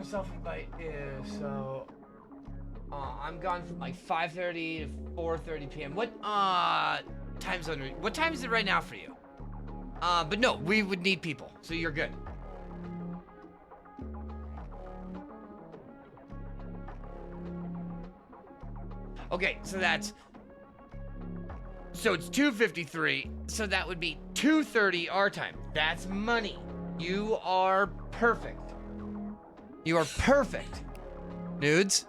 self-invite is so. I'm gone from like 5:30 to 4:30 p.m. What time zone? What time is it right now for you? But no, we would need people, so you're good. Okay, so it's 2:53, so that would be 2:30 our time. That's money. You are perfect. You are perfect. Nudes.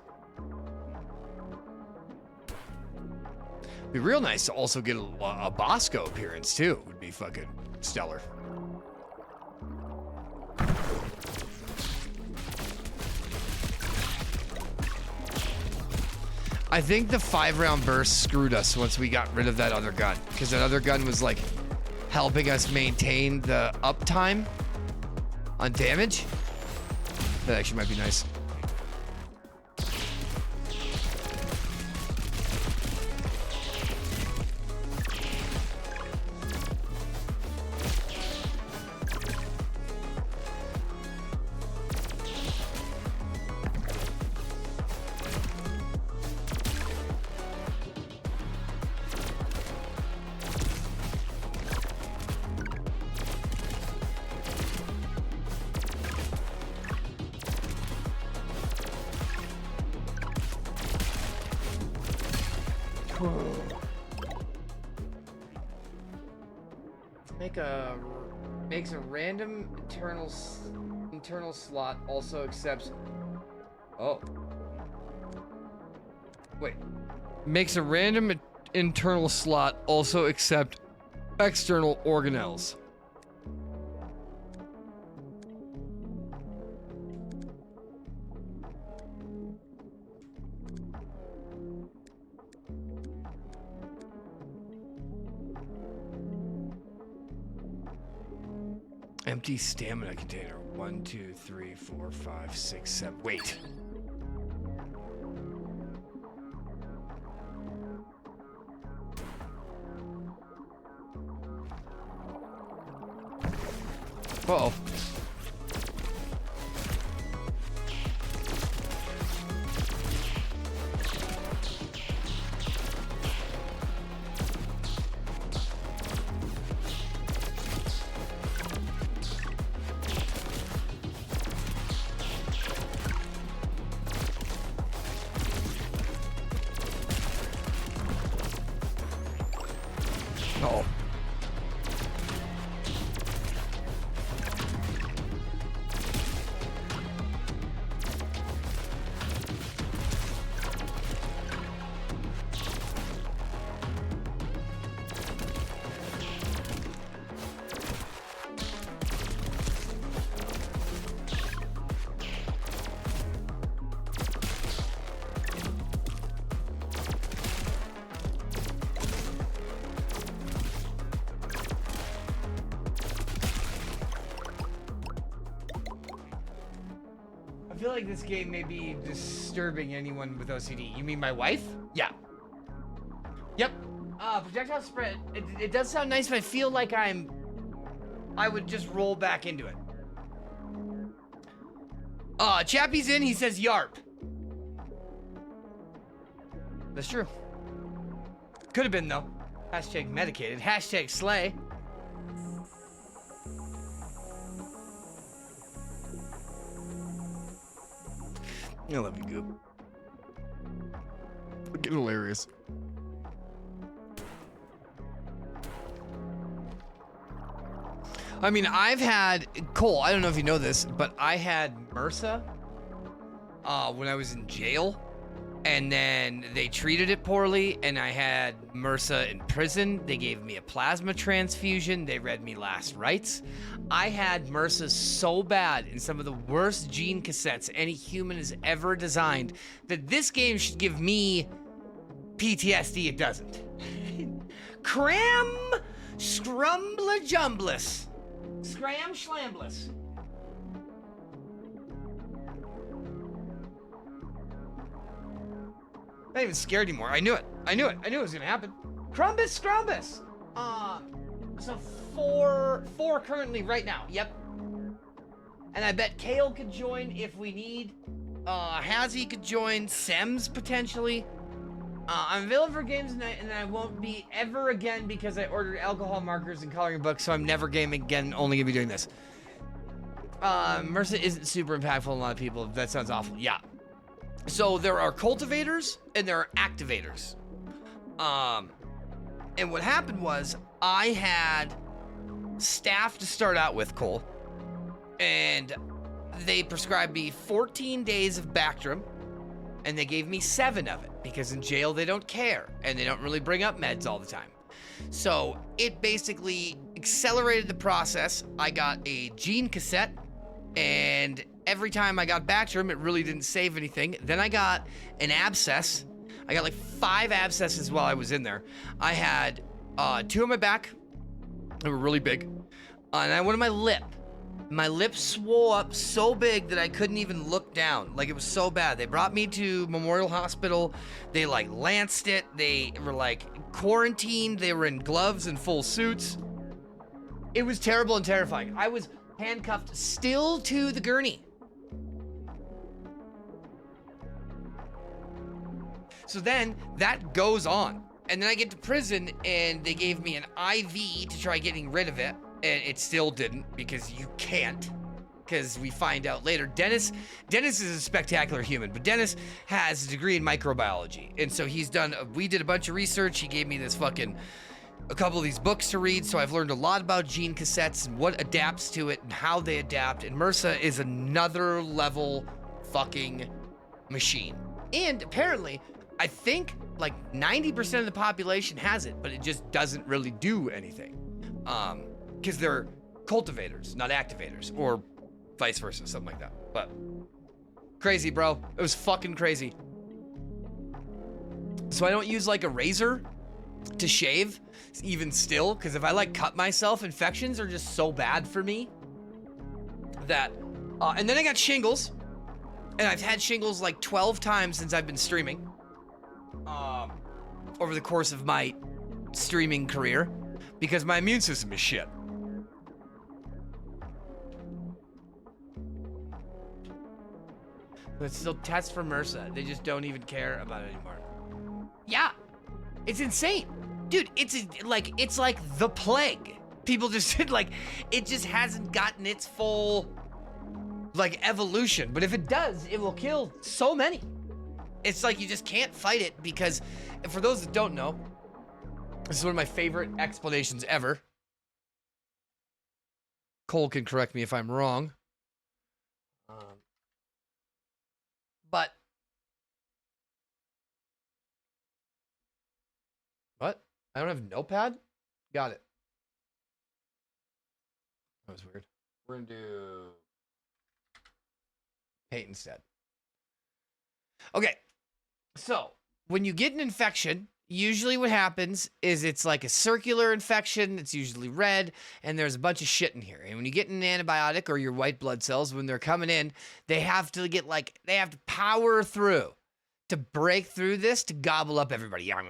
Be real nice to also get a Bosco appearance too. Would be fucking stellar. I think the 5-round burst screwed us once we got rid of that other gun, because that other gun was like helping us maintain the uptime on damage. That actually might be nice. Makes a random internal slot also accepts. Oh. Wait. Makes a random internal slot also accept external organelles. Empty stamina container. 1, 2, 3, 4, 5, 6, 7. Wait. Uh-oh. Uh-oh. I feel like this game may be disturbing anyone with OCD. You mean my wife? Yeah. Yep. Projectile spread. It does sound nice, but I feel like I would just roll back into it. Chappie's in. He says yarp. That's true. Could have been though. Hashtag medicated. Hashtag slay. I love you, Goop. Fucking hilarious. I mean, I've had Cole. I don't know if you know this, but I had MRSA when I was in jail, and then they treated it poorly, and I had MRSA in prison. They gave me a plasma transfusion. They read me last rites. I had MRSA so bad in some of the worst gene cassettes any human has ever designed that this game should give me PTSD. It doesn't. Cram scrumbla jumbless. Scram schlambless. Not even scared anymore. I knew it. I knew it was gonna happen. Crumbus scrumbus. So four currently right now. Yep. And I bet Kale could join if we need. Hazzy could join. Sems potentially. I'm available for games tonight, and I won't be ever again because I ordered alcohol markers and coloring books, so I'm never gaming again, only gonna be doing this. MRSA isn't super impactful on a lot of people. That sounds awful. Yeah. So there are cultivators and there are activators. And what happened was I had staff to start out with, Cole, and they prescribed me 14 days of Bactrim, and they gave me 7 of it because in jail they don't care and they don't really bring up meds all the time. So it basically accelerated the process. I got a gene cassette, and every time I got Bactrim, it really didn't save anything. Then I got an abscess. I got like 5 abscesses while I was in there. I had 2 on my back. They were really big. And I had one on my lip. My lip swole up so big that I couldn't even look down. Like, it was so bad. They brought me to Memorial Hospital. They like lanced it. They were like quarantined. They were in gloves and full suits. It was terrible and terrifying. I was handcuffed still to the gurney. So then that goes on. And then I get to prison and they gave me an IV to try getting rid of it. And it still didn't, because you can't. Because we find out later, Dennis is a spectacular human, but Dennis has a degree in microbiology. And so we did a bunch of research. He gave me a couple of these books to read. So I've learned a lot about gene cassettes and what adapts to it and how they adapt. And MRSA is another level fucking machine. And apparently, I think like 90% of the population has it, but it just doesn't really do anything. Because they're cultivators, not activators, or vice versa, something like that. But crazy, bro. It was fucking crazy. So I don't use like a razor to shave, even still, because if I like cut myself, infections are just so bad for me that. And then I got shingles, and I've had shingles like 12 times since I've been streaming. Over the course of my streaming career, because my immune system is shit. But still test for MRSA. They just don't even care about it anymore. Yeah, it's insane, dude. It's like the plague. People just like, it just hasn't gotten its full like evolution. But if it does, it will kill so many. It's like you just can't fight it because, for those that don't know, this is one of my favorite explanations ever. Cole can correct me if I'm wrong. But what? I don't have a notepad? Got it. That was weird. We're gonna do paint instead. Okay. So, when you get an infection, usually what happens is it's like a circular infection. It's usually red, and there's a bunch of shit in here. And when you get an antibiotic or your white blood cells, when they're coming in, they have to power through to break through this to gobble up everybody. And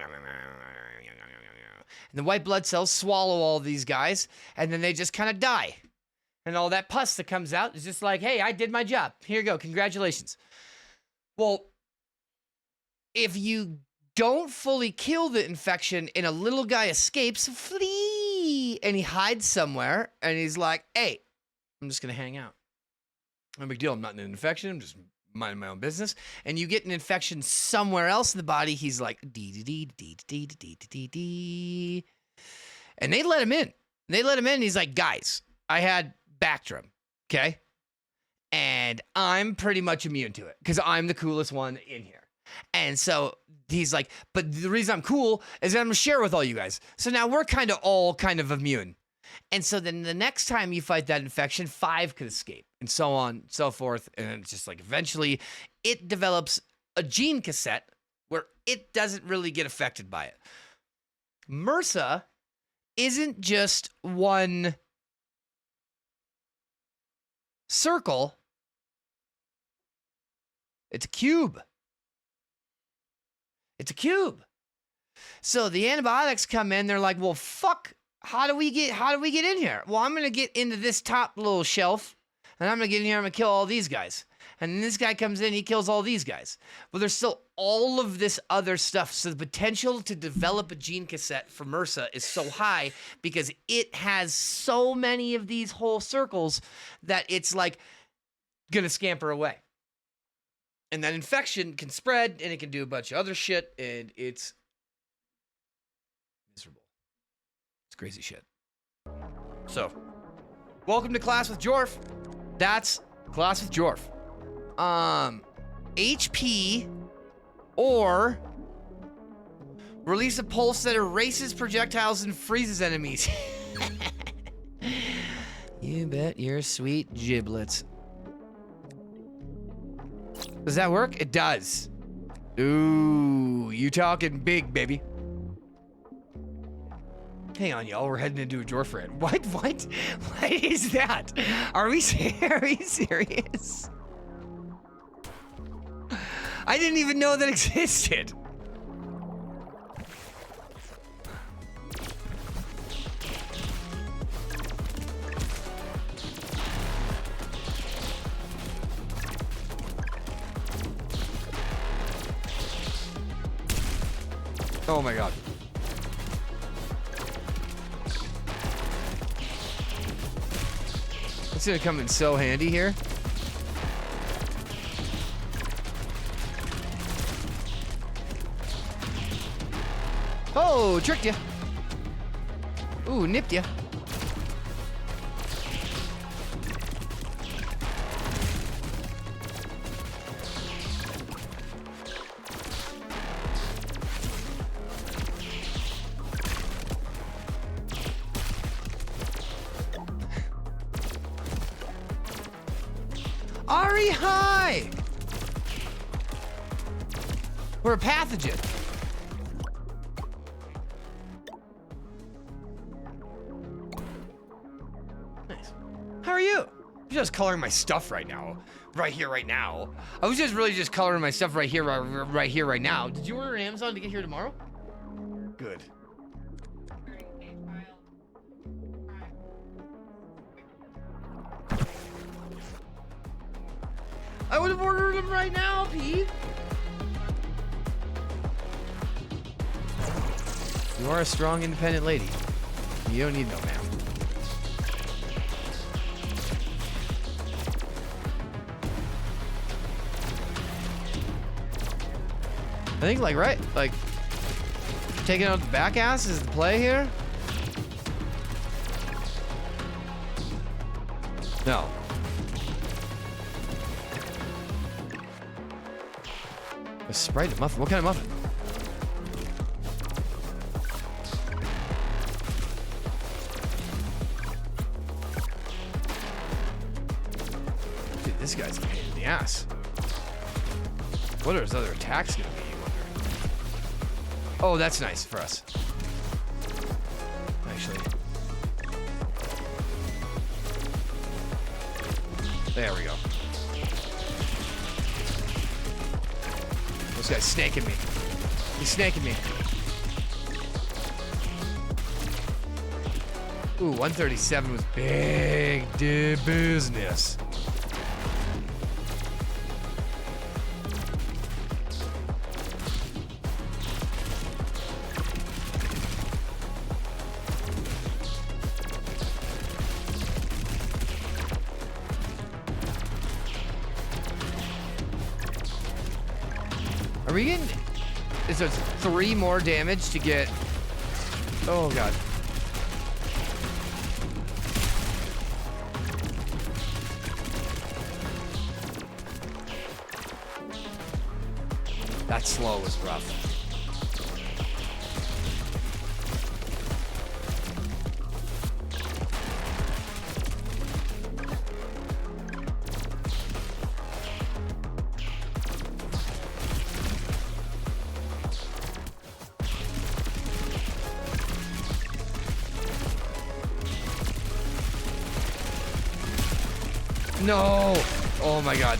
the white blood cells swallow all these guys, and then they just kind of die. And all that pus that comes out is just like, hey, I did my job. Here you go. Congratulations. Well, if you don't fully kill the infection and a little guy escapes, flee, and he hides somewhere, and he's like, hey, I'm just going to hang out. No big deal. I'm not in an infection. I'm just minding my own business. And you get an infection somewhere else in the body, he's like, dee-dee-dee-dee-dee-dee-dee-dee. And they let him in. And he's like, guys, I had Bactrim, okay? And I'm pretty much immune to it because I'm the coolest one in here. And so he's like, but the reason I'm cool is that I'm going to share with all you guys. So now we're all kind of immune. And so then the next time you fight that infection, 5 could escape and so on and so forth. And it's just like eventually it develops a gene cassette where it doesn't really get affected by it. MRSA isn't just one circle. It's a cube. It's a cube. So the antibiotics come in. They're like, well, fuck. How do we get in here? Well, I'm going to get into this top little shelf. And I'm gonna get in here, I'm gonna kill all these guys. And then this guy comes in, he kills all these guys. But there's still all of this other stuff. So the potential to develop a gene cassette for MRSA is so high because it has so many of these whole circles that it's like gonna scamper away. And that infection can spread and it can do a bunch of other shit, and it's miserable. It's crazy shit. So, welcome to Class with Jorf. That's Class with Jorf. HP or release a pulse that erases projectiles and freezes enemies. You bet your sweet giblets. Does that work? It does. Ooh, you talking big, baby. Hang on, y'all. We're heading into a Jorf rant. What? What is that? Are we serious? I didn't even know that existed. Oh my god. It's gonna come in so handy here. Oh, tricked ya. Ooh, nipped ya. Ari, hi! We're a pathogen. Nice. How are you? I'm just coloring my stuff right now. Right here, right now. I was just really just coloring my stuff right here, right here, right now. Did you order Amazon to get here tomorrow? Good. I would have ordered them right now, Pete. You are a strong, independent lady. You don't need no man. I think, like, right? Like, taking out the back ass is the play here? No. A Sprite muffin? What kind of muffin? Dude, this guy's a pain in the ass. What are his other attacks gonna be, you wonder? Oh, that's nice for us. Actually. There we go. This guy's snaking me. He's snaking me. Ooh, 137 was big business. Are we getting... Is there 3 more damage to get... Oh, God. That slow was rough. No! Oh my god.